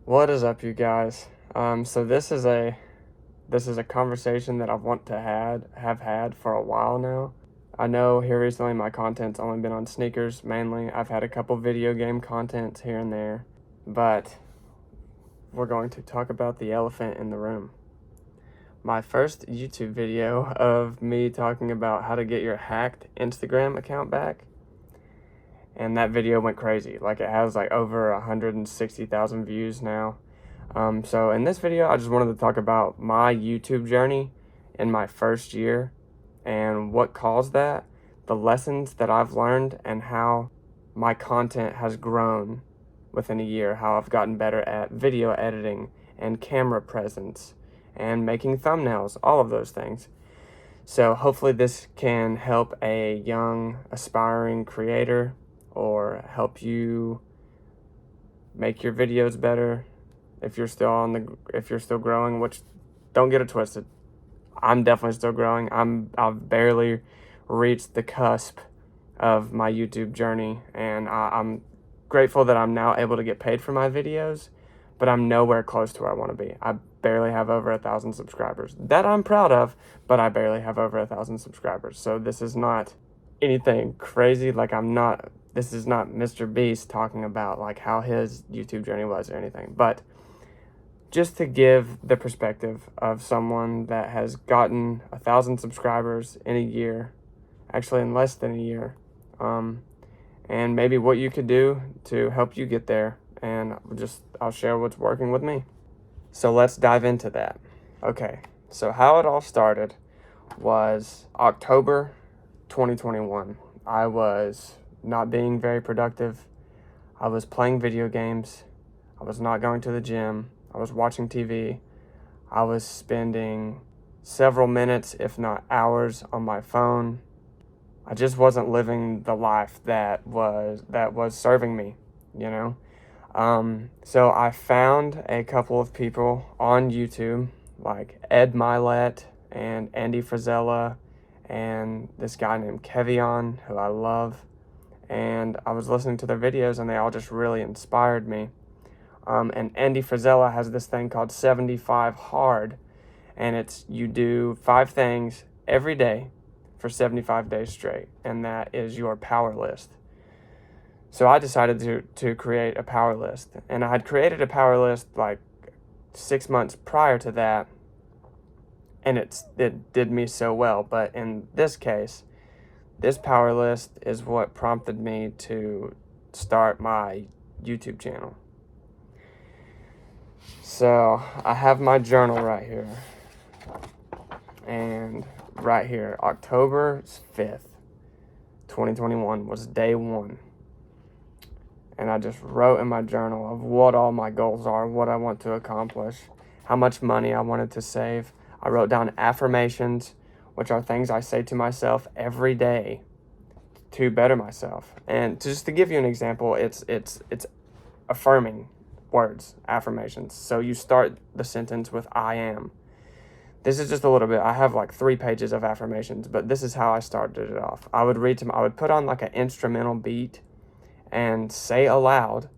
What is up, you guys? So this is a conversation that I've want to have had for a while now. I know here recently my content's only been on sneakers mainly. I've had a couple video game contents here and there, but we're going to talk about the elephant in the room. My first YouTube video of me talking about how to get your hacked Instagram account back, and that video went crazy. Like, it has like over 160,000 views now. So in this video, I just wanted to talk about my YouTube journey in my first year and what caused that, the lessons that I've learned, and how my content has grown within a year, how I've gotten better at video editing and camera presence and making thumbnails, all of those things. So hopefully this can help a young aspiring creator or help you make your videos better. If you're still growing, which, don't get it twisted, I'm definitely still growing. I've barely reached the cusp of my YouTube journey, and I'm grateful that I'm now able to get paid for my videos, but I'm nowhere close to where I want to be. I barely have over 1,000 subscribers. That I'm proud of, but I barely have over 1,000 subscribers. So this is not anything crazy. This is not Mr. Beast talking about like how his YouTube journey was or anything, but just to give the perspective of someone that has gotten 1,000 subscribers in a year, actually in less than a year, and maybe what you could do to help you get there, and I'll share what's working with me. So let's dive into that. Okay, so how it all started was October 2021. I was not being very productive. I was playing video games. I was not going to the gym. I was watching TV. I was spending several minutes, if not hours, on my phone. I just wasn't living the life that was serving me, you know? So I found a couple of people on YouTube, like Ed Milet and Andy Frisella and this guy named Kevion, who I love. And I was listening to their videos, and they all just really inspired me. And Andy Frisella has this thing called 75 Hard, and it's you do 5 things every day for 75 days straight, and that is your power list. So I decided to create a power list, and I had created a power list like 6 months prior to that, and it did me so well. But in this case, this power list is what prompted me to start my YouTube channel. So I have my journal right here, and right here, October 5th, 2021 was day 1. And I just wrote in my journal of what all my goals are, what I want to accomplish, how much money I wanted to save. I wrote down affirmations, which are things I say to myself every day to better myself. And just to give you an example, it's affirming words, affirmations. So you start the sentence with I am. This is just a little bit. I have like 3 pages of affirmations, but this is how I started it off. I would put on like an instrumental beat and say aloud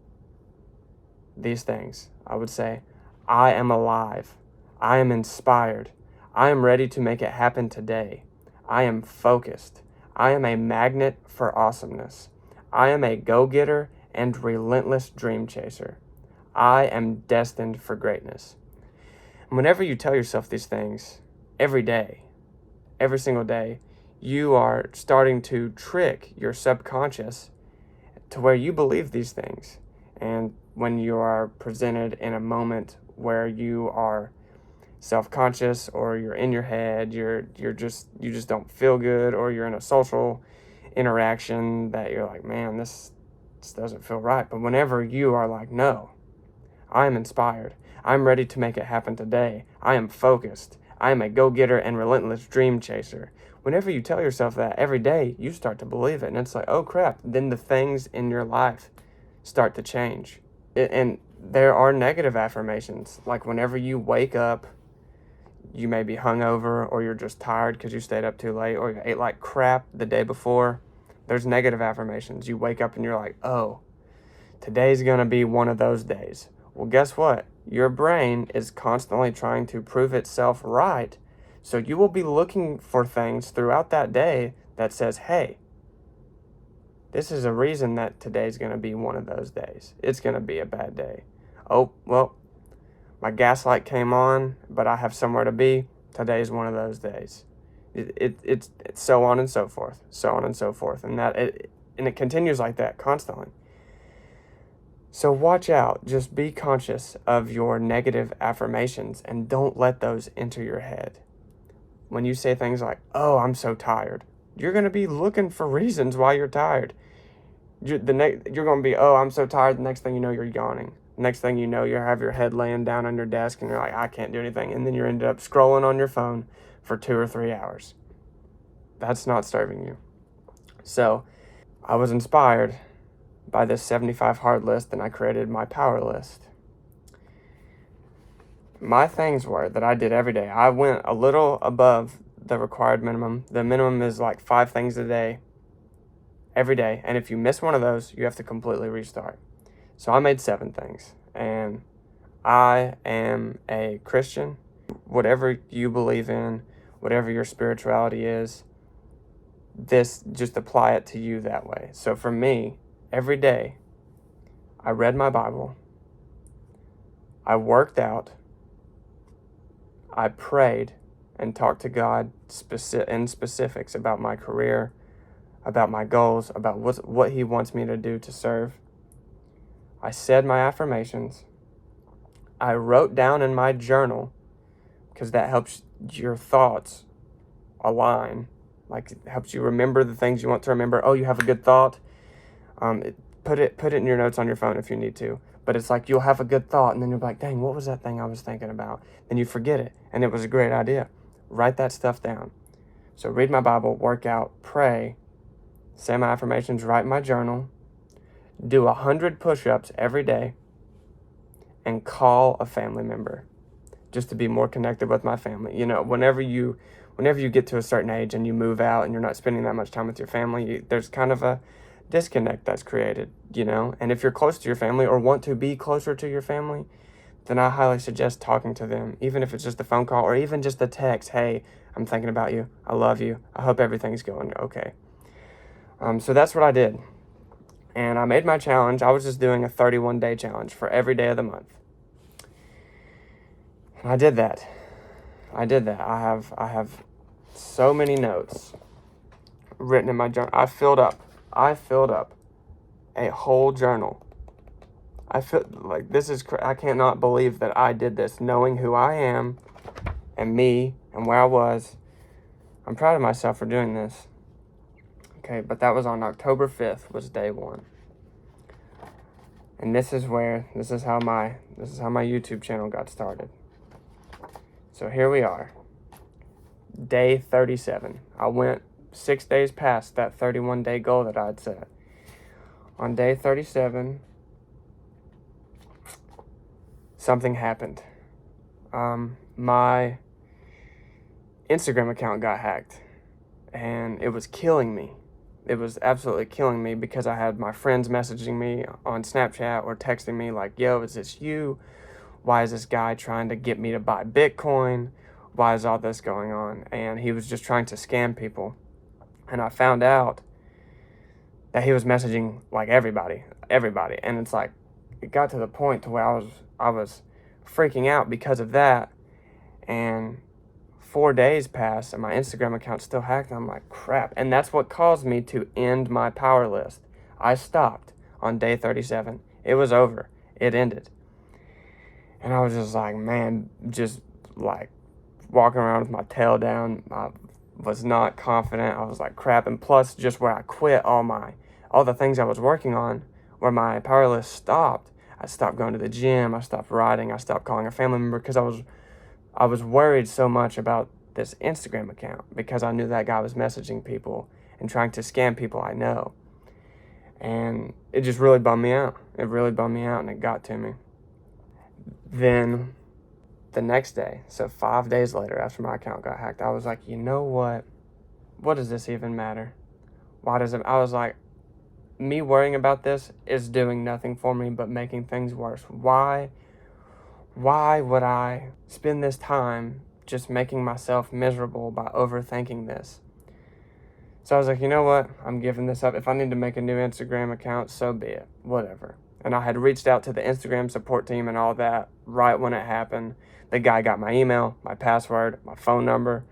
these things. I would say, I am alive. I am inspired. I am ready to make it happen today. I am focused. I am a magnet for awesomeness. I am a go-getter and relentless dream chaser. I am destined for greatness. And whenever you tell yourself these things every day, every single day, you are starting to trick your subconscious to where you believe these things. And when you are presented in a moment where you are self-conscious, or you're in your head, you just don't feel good, or you're in a social interaction that you're like, man, this doesn't feel right. But whenever you are like, no, I am inspired. I'm ready to make it happen today. I am focused. I am a go-getter and relentless dream chaser. Whenever you tell yourself that every day, you start to believe it. And it's like, oh crap, then the things in your life start to change. And there are negative affirmations. Like whenever you wake up, you may be hungover, or you're just tired because you stayed up too late, or you ate like crap the day before. There's negative affirmations. You wake up and you're like, oh, today's going to be one of those days. Well, guess what? Your brain is constantly trying to prove itself right. So you will be looking for things throughout that day that says, hey, this is a reason that today's going to be one of those days. It's going to be a bad day. Oh, well, my gas light came on, but I have somewhere to be. Today's one of those days. It's so on and so forth, so on and so forth. And it continues like that constantly. So watch out. Just be conscious of your negative affirmations and don't let those enter your head. When you say things like, oh, I'm so tired, you're going to be looking for reasons why you're tired. You're going to be, oh, I'm so tired. The next thing you know, you're yawning. Next thing you know, you have your head laying down on your desk and you're like, I can't do anything. And then you end up scrolling on your phone for 2 or 3 hours. That's not serving you. So I was inspired by this 75 hard list and I created my power list. My things were that I did every day. I went a little above the required minimum. The minimum is like 5 things a day, every day. And if you miss one of those, you have to completely restart. So I made 7 things, and I am a Christian. Whatever you believe in, whatever your spirituality is, this, just apply it to you that way. So for me, every day, I read my Bible, I worked out, I prayed and talked to God in specifics about my career, about my goals, about what He wants me to do to serve. I said my affirmations. I wrote down in my journal, because that helps your thoughts align. Like, it helps you remember the things you want to remember. Oh, you have a good thought. Put it in your notes on your phone if you need to. But it's like you'll have a good thought, and then you'll be like, dang, what was that thing I was thinking about? Then you forget it, and it was a great idea. Write that stuff down. So read my Bible, work out, pray, say my affirmations, write my journal, do 100 push-ups every day, and call a family member just to be more connected with my family. You know, whenever you get to a certain age and you move out and you're not spending that much time with your family, there's kind of a disconnect that's created, you know? And if you're close to your family or want to be closer to your family, then I highly suggest talking to them, even if it's just a phone call or even just a text. Hey, I'm thinking about you. I love you. I hope everything's going okay. So that's what I did. And I made my challenge. I was just doing a 31-day challenge for every day of the month. And I did that. I have so many notes written in my journal. I filled up a whole journal. I feel like I cannot believe that I did this, knowing who I am and me and where I was. I'm proud of myself for doing this. Okay, but that was on October 5th was day 1. And this is how my YouTube channel got started. So here we are. Day 37. I went 6 days past that 31-day goal that I had set. On day 37, something happened. My Instagram account got hacked, and it was killing me. It was absolutely killing me because I had my friends messaging me on Snapchat or texting me like, yo, is this you? Why is this guy trying to get me to buy Bitcoin? Why is all this going on? And he was just trying to scam people. And I found out that he was messaging like everybody. And it's like, it got to the point to where I was freaking out because of that. And 4 days passed and my Instagram account's still hacked. And I'm like, crap. And that's what caused me to end my power list. I stopped on day 37. It was over. It ended. And I was just like, man, just like walking around with my tail down. I was not confident. I was like, crap. And plus, just where I quit all the things I was working on, where my power list stopped, I stopped going to the gym. I stopped riding. I stopped calling a family member because I was worried so much about this Instagram account because I knew that guy was messaging people and trying to scam people I know. And it just really bummed me out. It really bummed me out, and it got to me. Then the next day, so 5 days later after my account got hacked, I was like, you know what? What does this even matter? I was like, me worrying about this is doing nothing for me but making things worse. Why would I spend this time just making myself miserable by overthinking this? So I was like, you know what? I'm giving this up. If I need to make a new Instagram account, so be it. Whatever. And I had reached out to the Instagram support team and all that right when it happened. The guy got my email, my password, my phone number,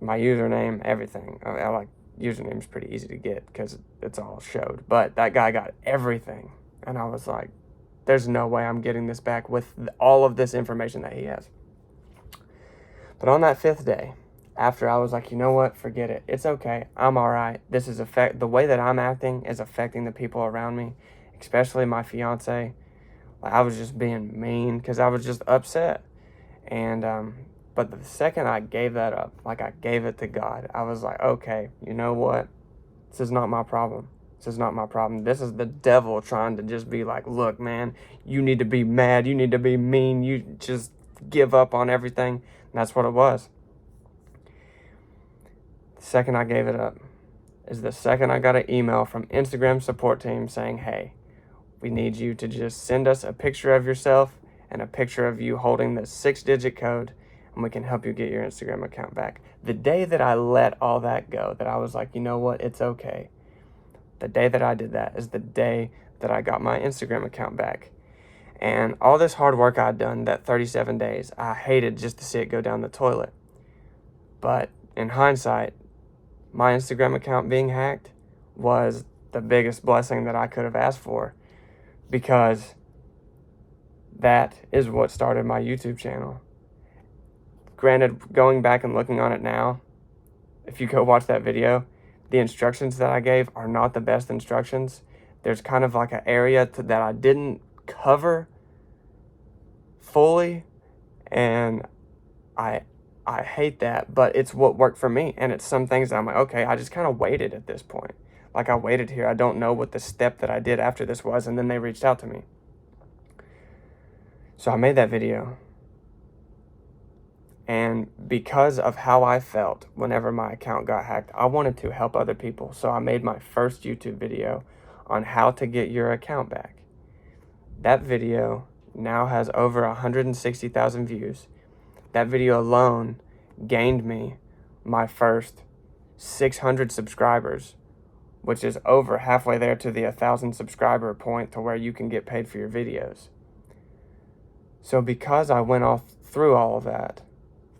my username, everything. I like username's pretty easy to get because it's all showed. But that guy got everything. And I was like, there's no way I'm getting this back with all of this information that he has. But on that 5th day, after I was like, you know what, forget it. It's okay. I'm all right. The way that I'm acting is affecting the people around me, especially my fiance. Like, I was just being mean because I was just upset. And, but the second I gave that up, like I gave it to God, I was like, okay, you know what? This is not my problem. This is not my problem. This is the devil trying to just be like, look, man, you need to be mad. You need to be mean. You just give up on everything. And that's what it was. The second I gave it up is the second I got an email from Instagram support team saying, hey, we need you to just send us a picture of yourself and a picture of you holding the 6-digit code, and we can help you get your Instagram account back. The day that I let all that go, that I was like, you know what, it's okay. The day that I did that is the day that I got my Instagram account back. And all this hard work I'd done, that 37 days, I hated just to see it go down the toilet. But in hindsight, my Instagram account being hacked was the biggest blessing that I could have asked for, because that is what started my YouTube channel. Granted, going back and looking on it now, if you go watch that video, the instructions that I gave are not the best instructions. There's kind of like an area that I didn't cover fully, and I hate that, but it's what worked for me. And it's some things that I'm like, okay, I just kind of waited at this point. Like, I waited here. I don't know what the step that I did after this was, and then they reached out to me. So I made that video. And because of how I felt whenever my account got hacked, I wanted to help other people. So I made my first YouTube video on how to get your account back. That video now has over 160,000 views. That video alone gained me my first 600 subscribers, which is over halfway there to the 1,000 subscriber point to where you can get paid for your videos. So because I went through all of that,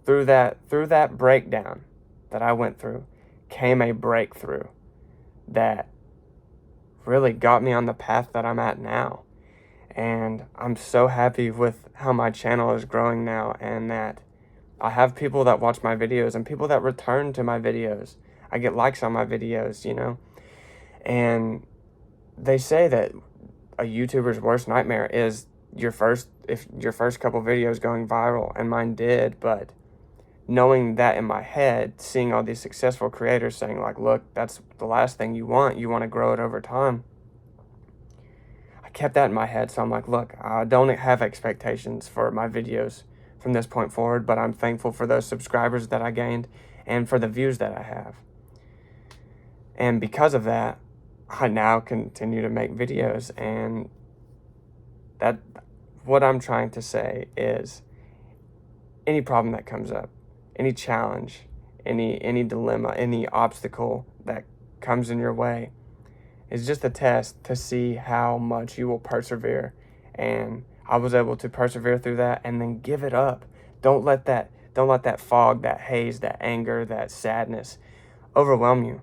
through that breakdown that I went through, came a breakthrough that really got me on the path that I'm at now. And I'm so happy with how my channel is growing now, and that I have people that watch my videos and people that return to my videos. I get likes on my videos, you know. And they say that a YouTuber's worst nightmare is your first couple videos going viral, and mine did. But knowing that in my head, seeing all these successful creators saying like, look, that's the last thing you want to grow it over time, I kept that in my head. So I'm like, look, I don't have expectations for my videos from this point forward, but I'm thankful for those subscribers that I gained and for the views that I have. And because of that, I now continue to make videos. And that, what I'm trying to say is, any problem that comes up, any challenge, any dilemma, any obstacle that comes in your way is just a test to see how much you will persevere. And I was able to persevere through that and then give it up. Don't let that fog, that haze, that anger, that sadness overwhelm you.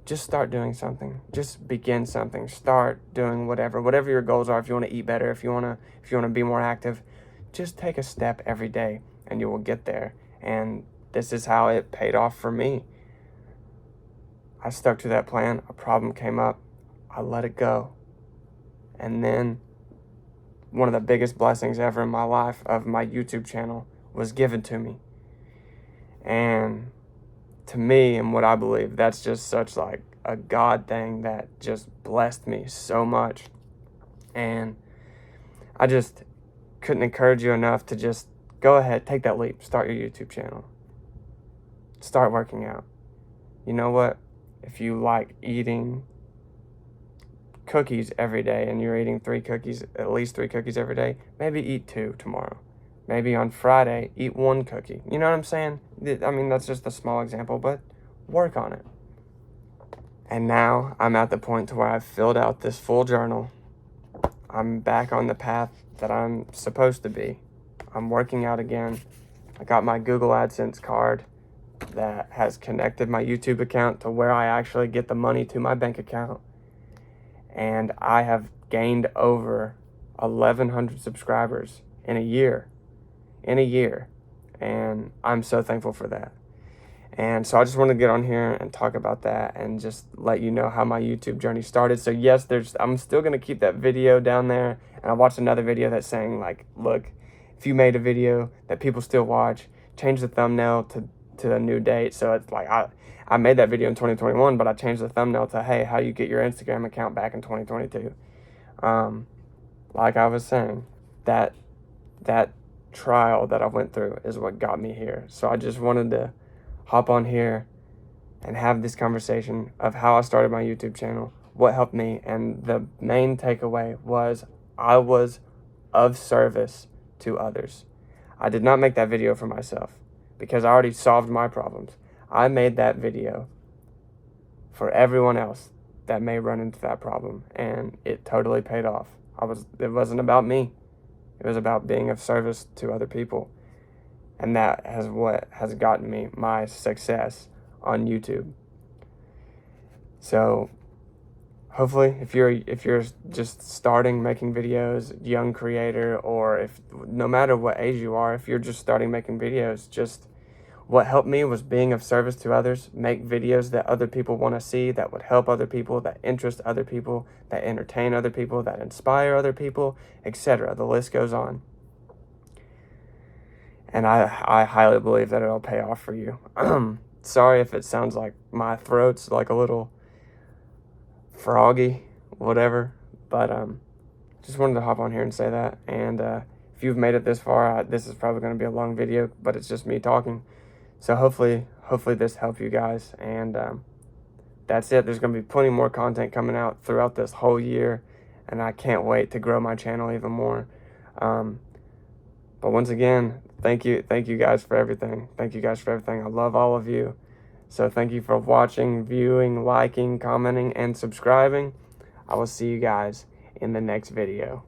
Just start doing something. Just begin something. Start doing whatever your goals are. If you want to eat better, if you want to be more active, just take a step every day and you will get there. And this is how it paid off for me. I stuck to that plan. A problem came up. I let it go. And then one of the biggest blessings ever in my life of my YouTube channel was given to me. And to me, and what I believe, that's just such like a God thing that just blessed me so much. And I just couldn't encourage you enough to just go ahead, take that leap, start your YouTube channel. Start working out. You know what? If you like eating cookies every day and you're eating at least three cookies every day, maybe eat 2 tomorrow. Maybe on Friday, eat 1 cookie. You know what I'm saying? I mean, that's just a small example, but work on it. And now I'm at the point to where I've filled out this full journal. I'm back on the path that I'm supposed to be. I'm working out again. I got my Google AdSense card that has connected my YouTube account to where I actually get the money to my bank account. And I have gained over 1,100 subscribers in a year. And I'm so thankful for that. And so I just want to get on here and talk about that and just let you know how my YouTube journey started. So yes, I'm still going to keep that video down there. And I watched another video that's saying, like, look, if you made a video that people still watch, change the thumbnail to a new date. So it's like, I made that video in 2021, but I changed the thumbnail to, hey, how you get your Instagram account back in 2022. Like I was saying, that trial that I went through is what got me here. So I just wanted to hop on here and have this conversation of how I started my YouTube channel, what helped me, and the main takeaway was I was of service to others. I did not make that video for myself because I already solved my problems. I made that video for everyone else that may run into that problem, and it totally paid off. It wasn't about me. It was about being of service to other people. And that is what has gotten me my success on YouTube. So hopefully if you're just starting making videos, young creator, or if no matter what age you are, if you're just starting making videos, just what helped me was being of service to others, make videos that other people want to see, that would help other people, that interest other people, that entertain other people, that inspire other people, etc. The list goes on. And I highly believe that it'll pay off for you. Sorry if it sounds like my throat's like a little froggy, whatever. But just wanted to hop on here and say that. And if you've made it this far, this is probably going to be a long video, but it's just me talking. So hopefully this helped you guys. And that's it. There's going to be plenty more content coming out throughout this whole year. And I can't wait to grow my channel even more. But once again, thank you guys for everything. Thank you guys for everything. I love all of you. So thank you for watching, viewing, liking, commenting, and subscribing. I will see you guys in the next video.